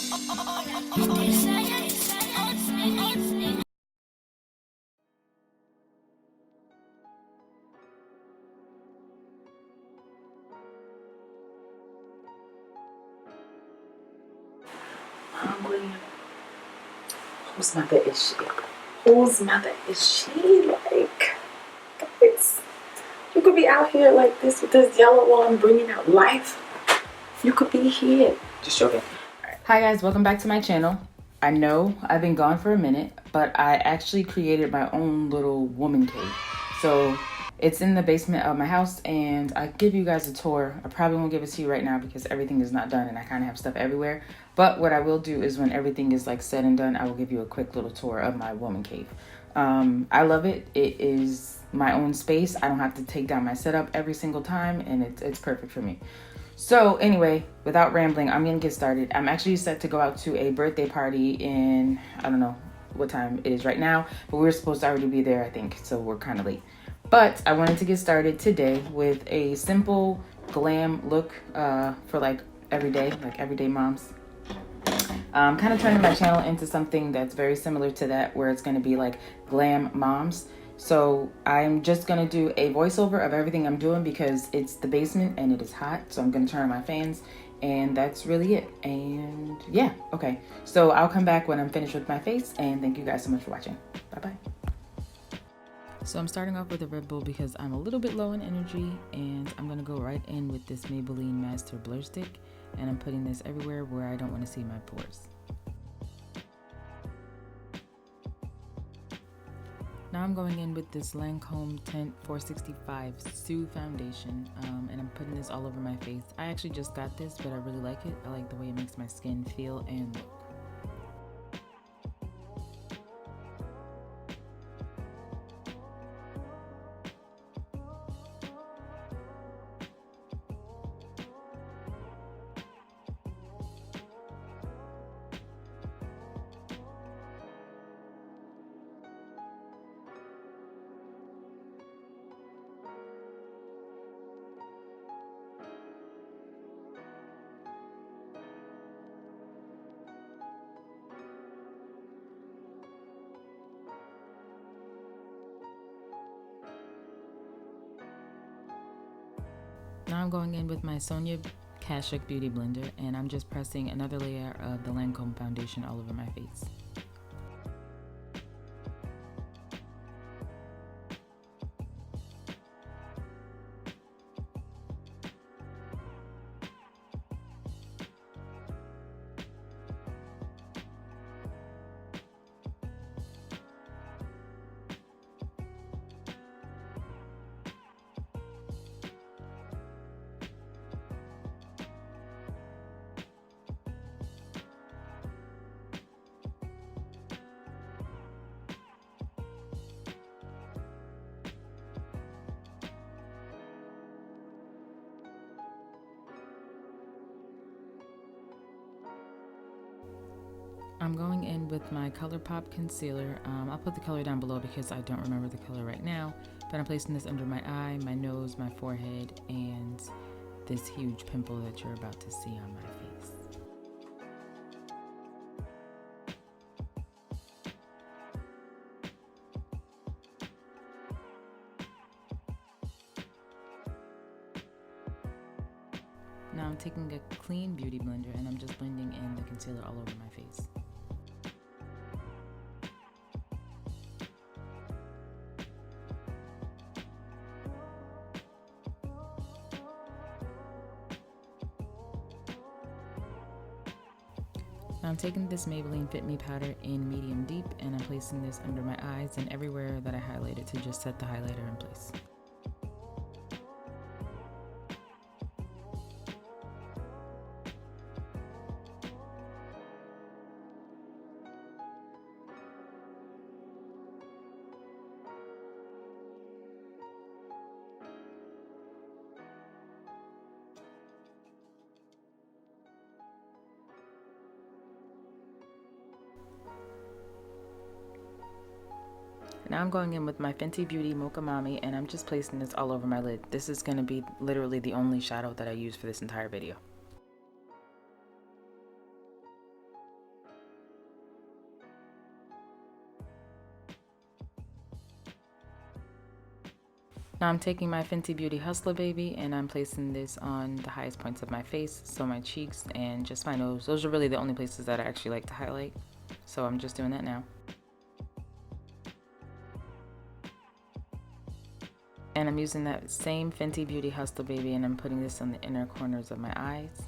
Hungry. Whose mother is she? Whose mother is she? Like, guys, you could be out here like this with this yellow one bringing out life. You could be here. Just joking. Hi guys, welcome back to my channel. I know I've been gone for a minute, but I actually created my own little woman cave. So it's in the basement of my house and I give you guys a tour. I probably won't give it to you right now because everything is not done and I kind of have stuff everywhere. But what I will do is when everything is like said and done, I will give you a quick little tour of my woman cave. I love it. It is my own space. I don't have to take down my setup every single time and it's perfect for me. So anyway, without rambling, I'm gonna get started. I'm actually set to go out to a birthday party in, I don't know what time it is right now, but we were supposed to already be there, I think, so we're kind of late. But I wanted to get started today with a simple glam look for like everyday moms. I'm kind of turning my channel into something that's very similar to that, where it's gonna be like glam moms. So I'm just gonna do a voiceover of everything I'm doing because it's the basement and it is hot. So I'm gonna turn on my fans and that's really it. And yeah, okay. So I'll come back when I'm finished with my face and thank you guys so much for watching. Bye-bye. So I'm starting off with a Red Bull because I'm a little bit low in energy and I'm gonna go right in with this Maybelline Master Blur Stick and I'm putting this everywhere where I don't wanna see my pores. Now I'm going in with this Lancome Tint 465 Sue Foundation, and I'm putting this all over my face. I actually just got this, but I really like it. I like the way it makes my skin feel and look. Now I'm going in with my Sonia Kashuk Beauty Blender and I'm just pressing another layer of the Lancome foundation all over my face. I'm going in with my ColourPop concealer. I'll put the color down below because I don't remember the color right now, but I'm placing this under my eye, my nose, my forehead, and this huge pimple that you're about to see on my face. Now I'm taking a clean beauty blender and I'm just blending in the concealer all over my face. Now I'm taking this Maybelline Fit Me powder in medium deep and I'm placing this under my eyes and everywhere that I highlighted to just set the highlighter in place. Now I'm going in with my Fenty Beauty Mocha Mami and I'm just placing this all over my lid. This is going to be literally the only shadow that I use for this entire video. Now I'm taking my Fenty Beauty Hustler Baby and I'm placing this on the highest points of my face, so my cheeks and just my nose. Those are really the only places that I actually like to highlight. So I'm just doing that now. And I'm using that same Fenty Beauty Hustler Baby and I'm putting this on the inner corners of my eyes.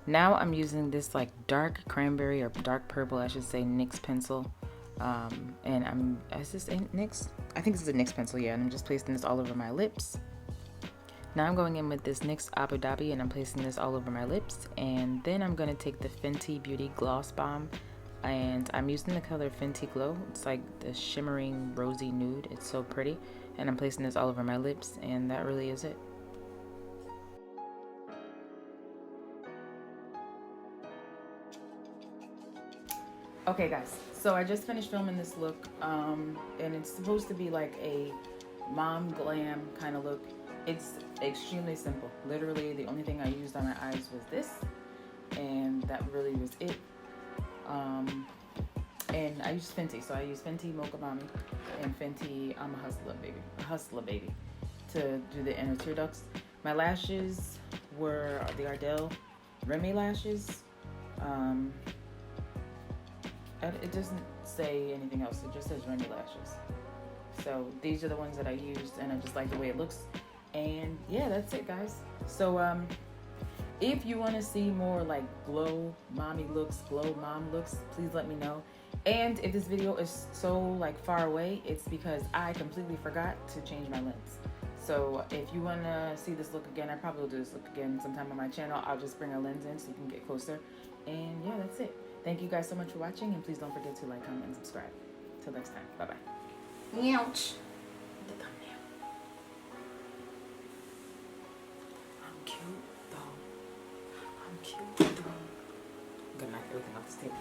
Now I'm using this like dark cranberry or dark purple, I should say, NYX pencil. Is this NYX? I think this is a NYX pencil, yeah, and I'm just placing this all over my lips. Now I'm going in with this NYX Abu Dhabi and I'm placing this all over my lips. And then I'm going to take the Fenty Beauty Gloss Bomb and I'm using the color Fenty Glow. It's like the shimmering rosy nude. It's so pretty. And I'm placing this all over my lips and that really is it. Okay guys, so I just finished filming this look and it's supposed to be like a mom glam kind of look. It's extremely simple. Literally the only thing I used on my eyes was this and that really was it. And I used Fenty, so I used Fenty Mocha Mami and Fenty I'm a Hustler Baby to do the inner tear ducts. My lashes were the Ardell Remy lashes. It doesn't say anything else, it just says Remy lashes. So these are the ones that I used and I just like the way it looks. And yeah, that's it guys. So if you want to see more like glow mommy looks, glow mom looks, please let me know. And if this video is so like far away, it's because I completely forgot to change my lens. So if you want to see this look again, I probably will do this look again sometime on my channel. I'll just bring a lens in so you can get closer. And yeah, that's it. Thank you guys so much for watching, and please don't forget to like, comment, and subscribe. Till next time, bye-bye. Ouch. The thumbnail. I'm cute though. I'm cute though. I'm gonna knock everything off this table.